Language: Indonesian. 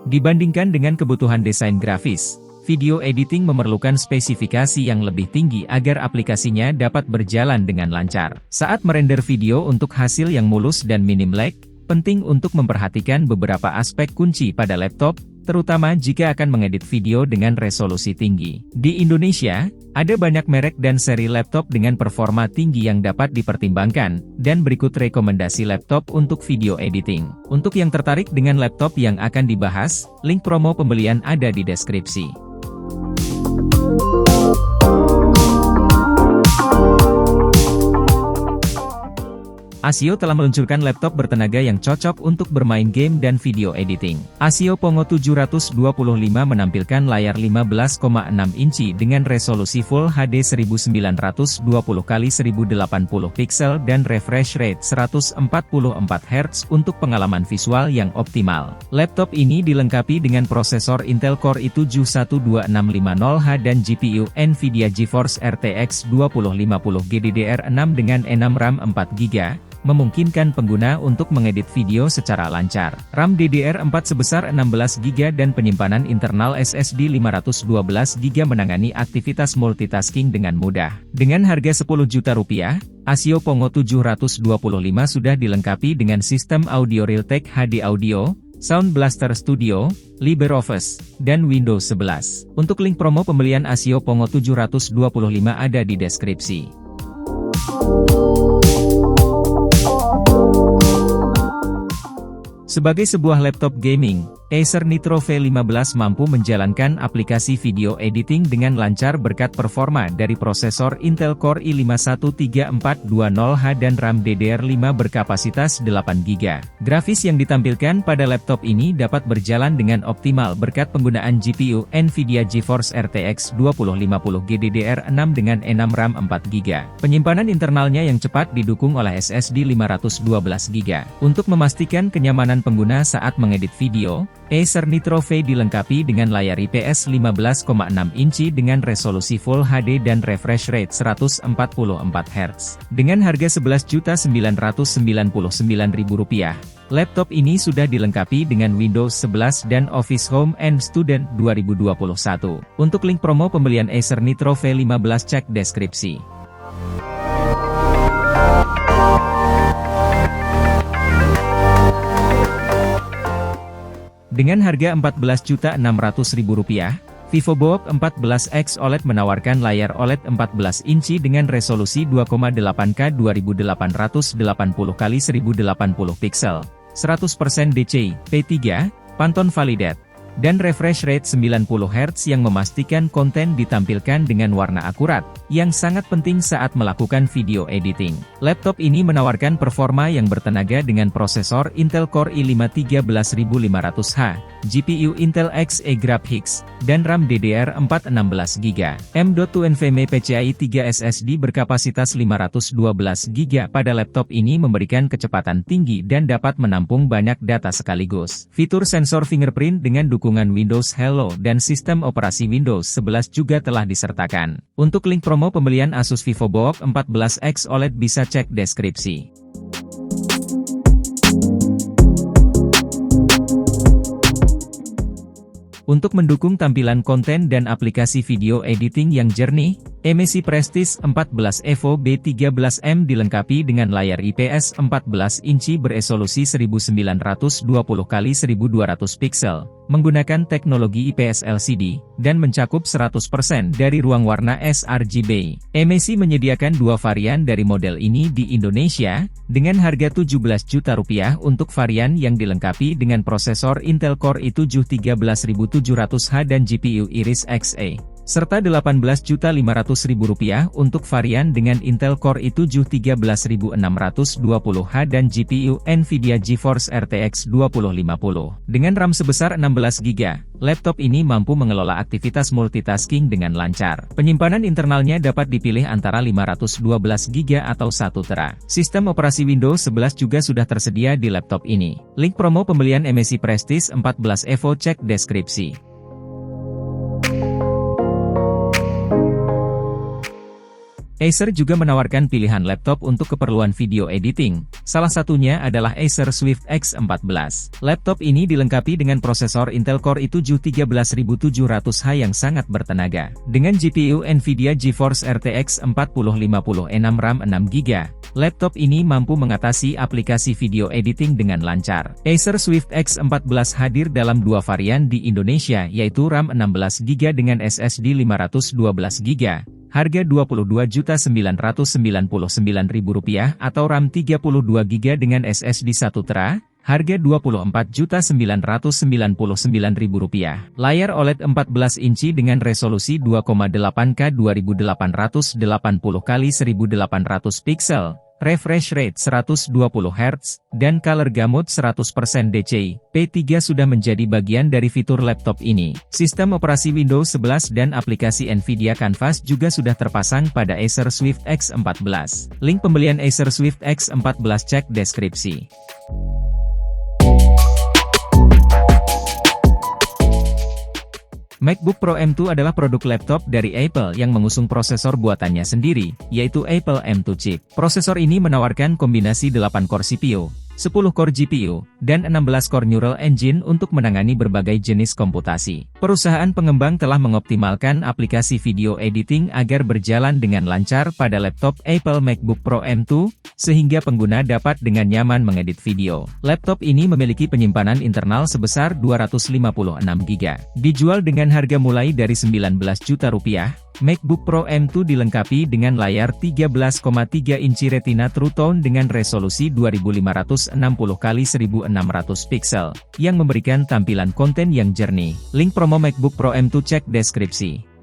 Dibandingkan dengan kebutuhan desain grafis, video editing memerlukan spesifikasi yang lebih tinggi agar aplikasinya dapat berjalan dengan lancar. Saat merender video untuk hasil yang mulus dan minim lag, penting untuk memperhatikan beberapa aspek kunci pada laptop, terutama jika akan mengedit video dengan resolusi tinggi. Di Indonesia, ada banyak merek dan seri laptop dengan performa tinggi yang dapat dipertimbangkan, dan berikut rekomendasi laptop untuk video editing. Untuk yang tertarik dengan laptop yang akan dibahas, link promo pembelian ada di deskripsi. ASIO telah meluncurkan laptop bertenaga yang cocok untuk bermain game dan video editing. ASIO Pongo 725 menampilkan layar 15,6 inci dengan resolusi Full HD 1920x1080 pixel dan refresh rate 144 Hz untuk pengalaman visual yang optimal. Laptop ini dilengkapi dengan prosesor Intel Core i7 12650H dan GPU NVIDIA GeForce RTX 2050 GDDR6 dengan 6 RAM 4GB. Memungkinkan pengguna untuk mengedit video secara lancar. RAM DDR4 sebesar 16GB dan penyimpanan internal SSD 512GB menangani aktivitas multitasking dengan mudah. Dengan harga Rp10 juta, ASIO Pongo 725 sudah dilengkapi dengan sistem audio Realtek HD Audio, Sound Blaster Studio, LibreOffice, dan Windows 11. Untuk link promo pembelian ASIO Pongo 725 ada di deskripsi. Sebagai sebuah laptop gaming, Acer Nitro V15 mampu menjalankan aplikasi video editing dengan lancar berkat performa dari prosesor Intel Core i5-13420H dan RAM DDR5 berkapasitas 8GB. Grafis yang ditampilkan pada laptop ini dapat berjalan dengan optimal berkat penggunaan GPU NVIDIA GeForce RTX 2050 GDDR6 dengan 6 RAM 4GB. Penyimpanan internalnya yang cepat didukung oleh SSD 512GB. Untuk memastikan kenyamanan pengguna saat mengedit video, Acer Nitro V dilengkapi dengan layar IPS 15,6 inci dengan resolusi Full HD dan refresh rate 144 Hz. Dengan harga Rp11.999.000, laptop ini sudah dilengkapi dengan Windows 11 dan Office Home and Student 2021. Untuk link promo pembelian Acer Nitro V15 cek deskripsi. Dengan harga Rp14.600.000, VivoBook 14X OLED menawarkan layar OLED 14 inci dengan resolusi 2,8K 2880x1080 pixel, 100% DCI-P3, Pantone Validate, dan refresh rate 90 Hz yang memastikan konten ditampilkan dengan warna akurat, yang sangat penting saat melakukan video editing. Laptop ini menawarkan performa yang bertenaga dengan prosesor Intel Core i5-13500H, GPU Intel Xe Graphics, dan RAM DDR4 16GB. M.2 NVMe PCIe 3 SSD berkapasitas 512GB pada laptop ini memberikan kecepatan tinggi dan dapat menampung banyak data sekaligus. Fitur sensor fingerprint dengan dukungan Windows Hello dan sistem operasi Windows 11 juga telah disertakan. Untuk link promo pembelian Asus VivoBook 14X OLED bisa cek deskripsi. Untuk mendukung tampilan konten dan aplikasi video editing yang jernih, MSI Prestige 14 Evo B13M dilengkapi dengan layar IPS 14 inci beresolusi 1920x1200 pixel, menggunakan teknologi IPS LCD, dan mencakup 100% dari ruang warna sRGB. MSI menyediakan dua varian dari model ini di Indonesia, dengan harga Rp17 juta untuk varian yang dilengkapi dengan prosesor Intel Core i7 13700H dan GPU Iris Xe, serta Rp18.500.000 untuk varian dengan Intel Core i7 13620H dan GPU NVIDIA GeForce RTX 2050. Dengan RAM sebesar 16GB, laptop ini mampu mengelola aktivitas multitasking dengan lancar. Penyimpanan internalnya dapat dipilih antara 512GB atau 1 TB. Sistem operasi Windows 11 juga sudah tersedia di laptop ini. Link promo pembelian MSI Prestige 14 Evo cek deskripsi. Acer juga menawarkan pilihan laptop untuk keperluan video editing, salah satunya adalah Acer Swift X14. Laptop ini dilengkapi dengan prosesor Intel Core i7 13700H yang sangat bertenaga. Dengan GPU Nvidia GeForce RTX 4050 enam RAM 6GB, laptop ini mampu mengatasi aplikasi video editing dengan lancar. Acer Swift X14 hadir dalam dua varian di Indonesia, yaitu RAM 16GB dengan SSD 512GB. Harga Rp22.999.000 atau RAM 32GB dengan SSD 1TB, harga Rp24.999.000. Layar OLED 14 inci dengan resolusi 2,8K 2880x1800 pixel. Refresh rate 120 Hz, dan color gamut 100% DCI, P3 sudah menjadi bagian dari fitur laptop ini. Sistem operasi Windows 11 dan aplikasi Nvidia Canvas juga sudah terpasang pada Acer Swift X14. Link pembelian Acer Swift X14 cek deskripsi. MacBook Pro M2 adalah produk laptop dari Apple yang mengusung prosesor buatannya sendiri, yaitu Apple M2 Chip. Prosesor ini menawarkan kombinasi 8 core CPU, 10 core GPU, dan 16 core Neural Engine untuk menangani berbagai jenis komputasi. Perusahaan pengembang telah mengoptimalkan aplikasi video editing agar berjalan dengan lancar pada laptop Apple MacBook Pro M2, sehingga pengguna dapat dengan nyaman mengedit video. Laptop ini memiliki penyimpanan internal sebesar 256GB. Dijual dengan harga mulai dari Rp19 juta. MacBook Pro M2 dilengkapi dengan layar 13,3 inci Retina True Tone dengan resolusi 2560x1600 pixel, yang memberikan tampilan konten yang jernih. Link promo MacBook Pro M2 cek deskripsi.